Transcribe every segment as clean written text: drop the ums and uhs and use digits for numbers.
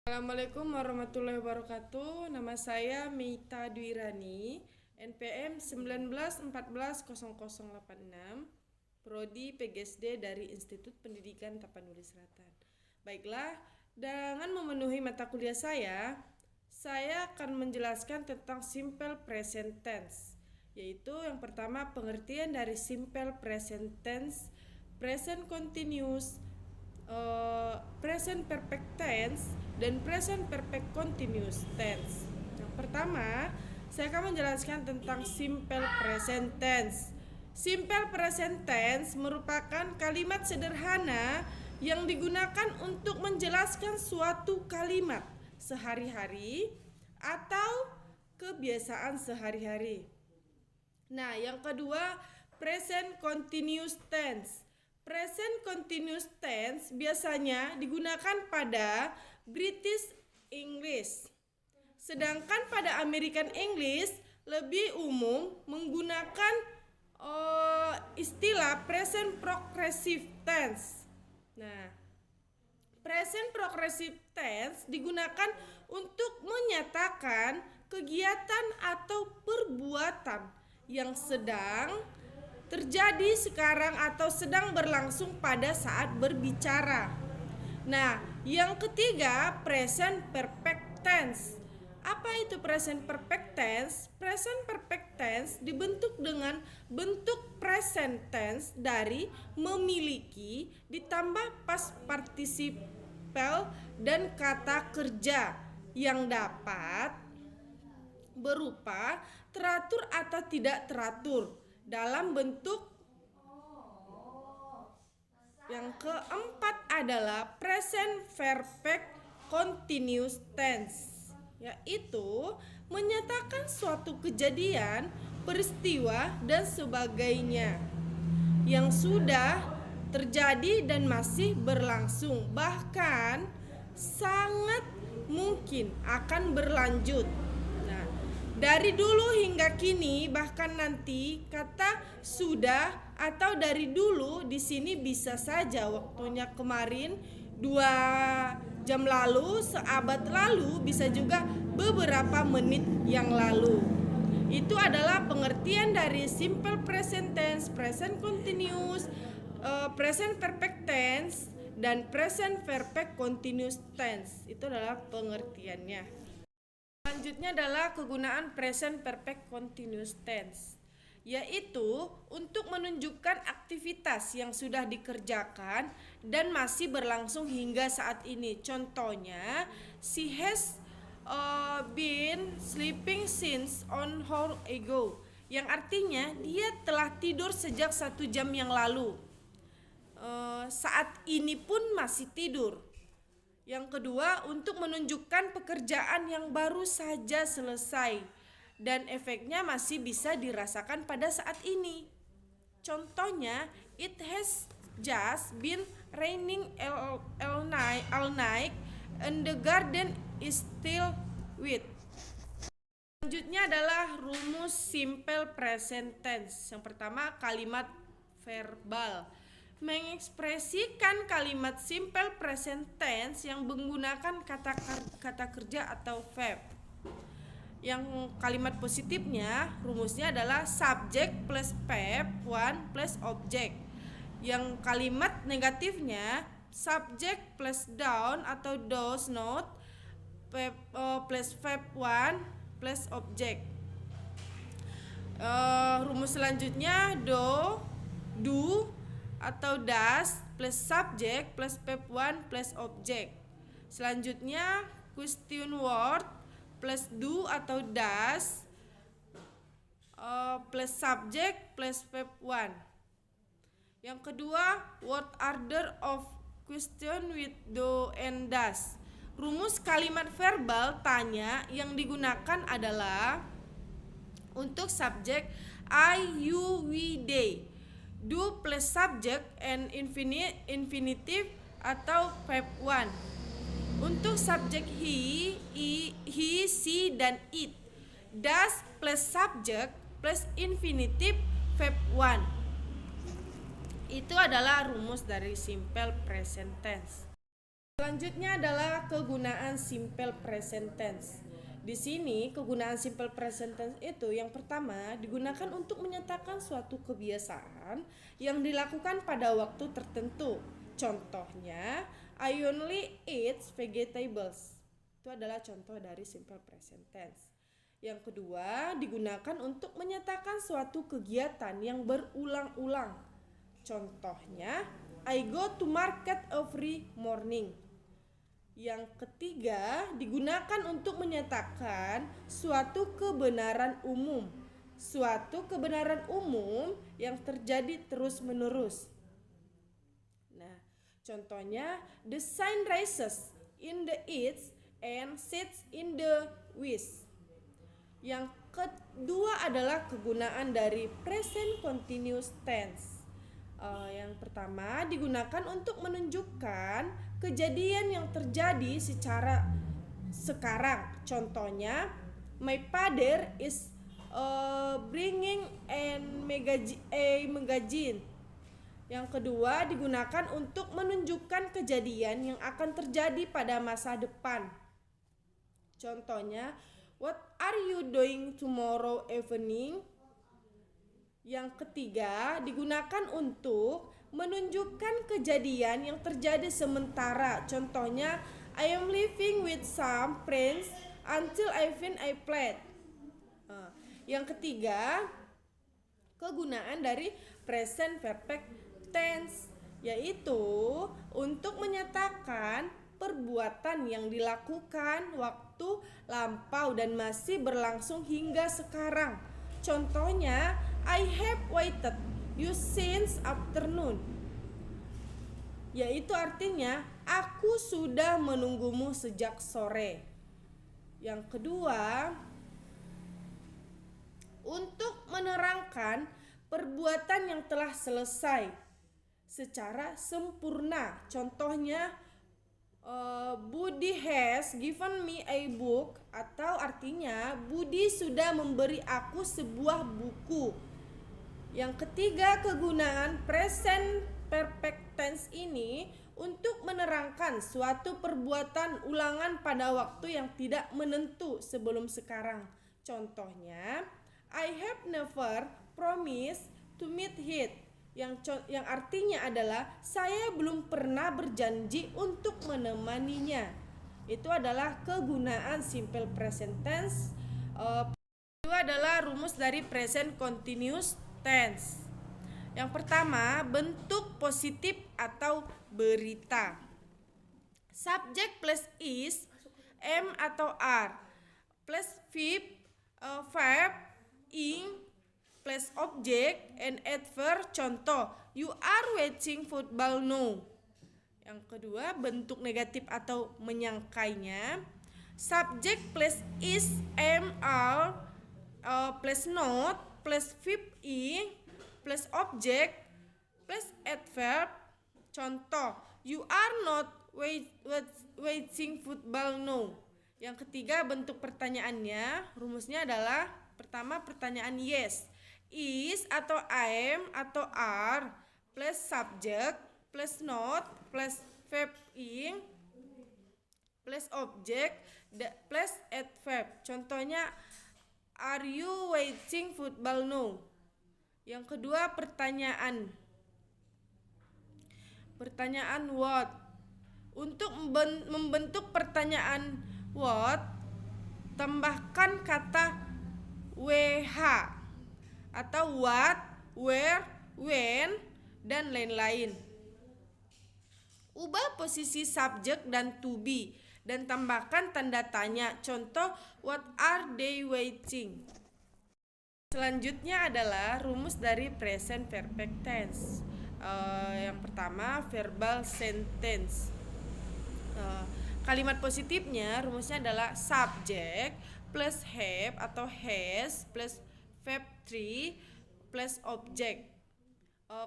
Assalamualaikum warahmatullahi wabarakatuh. Nama saya Mita Dwirani, NPM 19140086, Prodi PGSD dari Institut Pendidikan Tapanuli Selatan. Baiklah, dengan memenuhi mata kuliah saya akan menjelaskan tentang simple present tense, yaitu yang pertama pengertian dari simple present tense, present continuous, present perfect tense, dan present perfect continuous tense. Yang pertama, saya akan menjelaskan tentang simple present tense. Simple present tense merupakan kalimat sederhana yang digunakan untuk menjelaskan suatu kalimat sehari-hari atau kebiasaan sehari-hari. Nah, yang kedua, present continuous tense. Present continuous tense biasanya digunakan pada British English, sedangkan pada American English lebih umum menggunakan istilah present progressive tense. Nah, present progressive tense digunakan untuk menyatakan kegiatan atau perbuatan yang sedang terjadi sekarang atau sedang berlangsung pada saat berbicara. Nah, yang ketiga, present perfect tense. Apa itu present perfect tense? Present perfect tense dibentuk dengan bentuk present tense dari memiliki ditambah past participle dan kata kerja yang dapat berupa teratur atau tidak teratur dalam bentuk. Yang keempat adalah present perfect continuous tense, yaitu menyatakan suatu kejadian, peristiwa, dan sebagainya yang sudah terjadi dan masih berlangsung, bahkan sangat mungkin akan berlanjut. Nah, dari dulu hingga kini, bahkan nanti, kata sudah atau dari dulu di sini bisa saja waktunya kemarin, 2 jam lalu, seabad lalu, bisa juga beberapa menit yang lalu. Itu adalah pengertian dari simple present tense, present continuous, present perfect tense, dan present perfect continuous tense. Itu adalah pengertiannya. Selanjutnya adalah kegunaan present perfect continuous tense, yaitu untuk menunjukkan aktivitas yang sudah dikerjakan dan masih berlangsung hingga saat ini. Contohnya, she has been sleeping since an hour ago, yang artinya dia telah tidur sejak 1 jam yang lalu. Saat ini pun masih tidur. Yang kedua, untuk menunjukkan pekerjaan yang baru saja selesai dan efeknya masih bisa dirasakan pada saat ini. Contohnya, it has just been raining all night and the garden is still wet. Selanjutnya adalah rumus simple present tense. Yang pertama, kalimat verbal. Mengekspresikan kalimat simple present tense yang menggunakan kata kerja atau verb. Yang kalimat positifnya, rumusnya adalah subject plus verb 1 plus object. Yang kalimat negatifnya, subject plus down atau does not plus verb 1 plus object. Rumus selanjutnya, do atau does plus subject plus verb 1 plus object. Selanjutnya, question word plus do atau does plus subject plus verb 1. Yang kedua, word order of question with do and does. Rumus kalimat verbal tanya yang digunakan adalah untuk subjek I, you, we, they. Do plus subject and infinitive atau verb 1. Untuk subjek he, she, dan it. Does plus subject plus infinitive verb 1. Itu adalah rumus dari simple present tense. Selanjutnya adalah kegunaan simple present tense. Di sini kegunaan simple present tense itu yang pertama digunakan untuk menyatakan suatu kebiasaan yang dilakukan pada waktu tertentu. Contohnya, I only eat vegetables. Itu adalah contoh dari simple present tense. Yang kedua, digunakan untuk menyatakan suatu kegiatan yang berulang-ulang. Contohnya, I go to market every morning. Yang ketiga, digunakan untuk menyatakan suatu kebenaran umum. Suatu kebenaran umum yang terjadi terus-menerus. Nah, contohnya, the sun rises in the east and sets in the west. Yang kedua adalah kegunaan dari present continuous tense. Yang pertama digunakan untuk menunjukkan kejadian yang terjadi secara sekarang. Contohnya, my father is bringing a magazine. Yang kedua digunakan untuk menunjukkan kejadian yang akan terjadi pada masa depan. Contohnya, what are you doing tomorrow evening? Yang ketiga digunakan untuk menunjukkan kejadian yang terjadi sementara. Contohnya, I am living with some friends until I played. Yang ketiga, kegunaan dari present perfect tense, yaitu untuk menyatakan perbuatan yang dilakukan waktu lampau dan masih berlangsung hingga sekarang. Contohnya, I have waited you since afternoon. Yaitu artinya, aku sudah menunggumu sejak sore. Yang kedua, untuk menerangkan perbuatan yang telah selesai secara sempurna. Contohnya, Budi has given me a book, atau artinya Budi sudah memberi aku sebuah buku. Yang ketiga, kegunaan present perfect tense ini untuk menerangkan suatu perbuatan ulangan pada waktu yang tidak menentu sebelum sekarang. Contohnya, I have never promised to meet him. Yang artinya adalah saya belum pernah berjanji untuk menemaninya. Itu adalah kegunaan simple present tense. Itu adalah rumus dari present continuous tense. Yang pertama, bentuk positif atau berita. Subject plus is, am atau are, plus verb, ing, plus object and adverb. Contoh, you are watching football now. Yang kedua, bentuk negatif atau menyangkainya. Subject plus is, am, are, plus not, plus verb ing, plus object, plus adverb. Contoh, you are not watching football now. Yang ketiga, bentuk pertanyaannya. Rumusnya adalah pertama, pertanyaan yes. Is atau am atau are plus subject plus not plus verb ing plus object plus adverb. Contohnya, are you watching football now? Yang kedua, pertanyaan what. Untuk membentuk pertanyaan what, tambahkan kata wh atau what, where, when, dan lain-lain. Ubah posisi subjek dan to be dan tambahkan tanda tanya. Contoh, what are they waiting? Selanjutnya adalah rumus dari present perfect tense. Yang pertama, verbal sentence. Kalimat positifnya rumusnya adalah subject plus have atau has plus verb 3 plus object.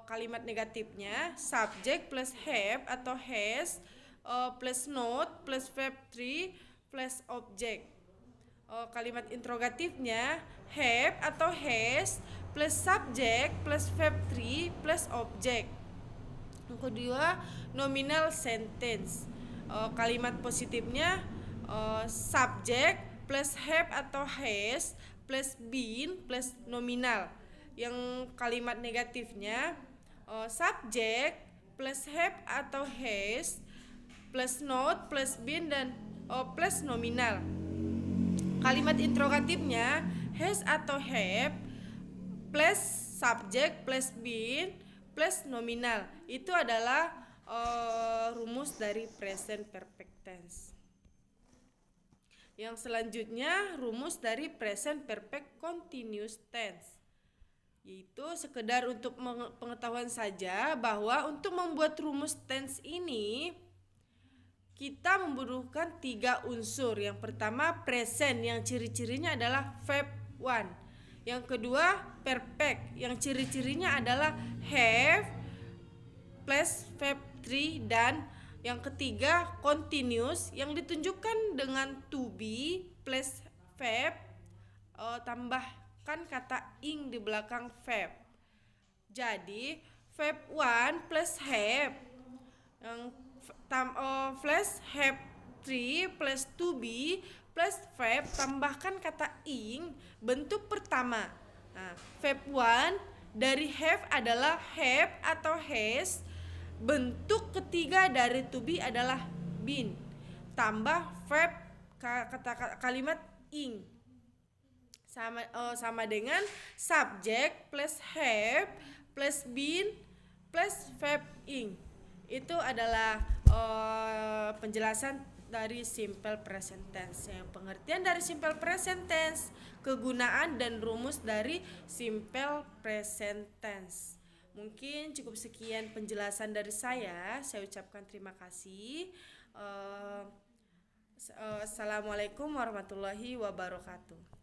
Kalimat negatifnya subject plus have atau has plus not plus verb 3 plus object. Kalimat interrogatifnya have atau has plus subject plus verb 3 plus object. Yang kedua, nominal sentence. kalimat positifnya subject plus have atau has plus been plus nominal. Yang kalimat negatifnya subject plus have atau has plus not plus been dan plus nominal. Kalimat interrogatifnya has atau have plus subject plus been plus nominal. Itu adalah rumus dari present perfect tense. Yang selanjutnya rumus dari present perfect continuous tense, yaitu sekedar untuk pengetahuan saja bahwa untuk membuat rumus tense ini kita membutuhkan 3 unsur. Yang pertama present yang ciri-cirinya adalah verb 1. Yang kedua perfect yang ciri-cirinya adalah have plus verb 3, dan yang ketiga continuous yang ditunjukkan dengan to be plus verb tambahkan kata ing di belakang verb. Jadi verb 1 plus have yang plus have 3 plus to be plus verb tambahkan kata ing bentuk pertama. Nah, verb 1 dari have adalah have atau has. Bentuk ketiga dari to be adalah been tambah verb kalimat ing sama dengan subject plus have plus been plus verb ing. Itu adalah penjelasan dari simple present tense. Yang pengertian dari simple present tense, kegunaan dan rumus dari simple present tense. Mungkin cukup sekian penjelasan dari saya ucapkan terima kasih. Assalamualaikum warahmatullahi wabarakatuh.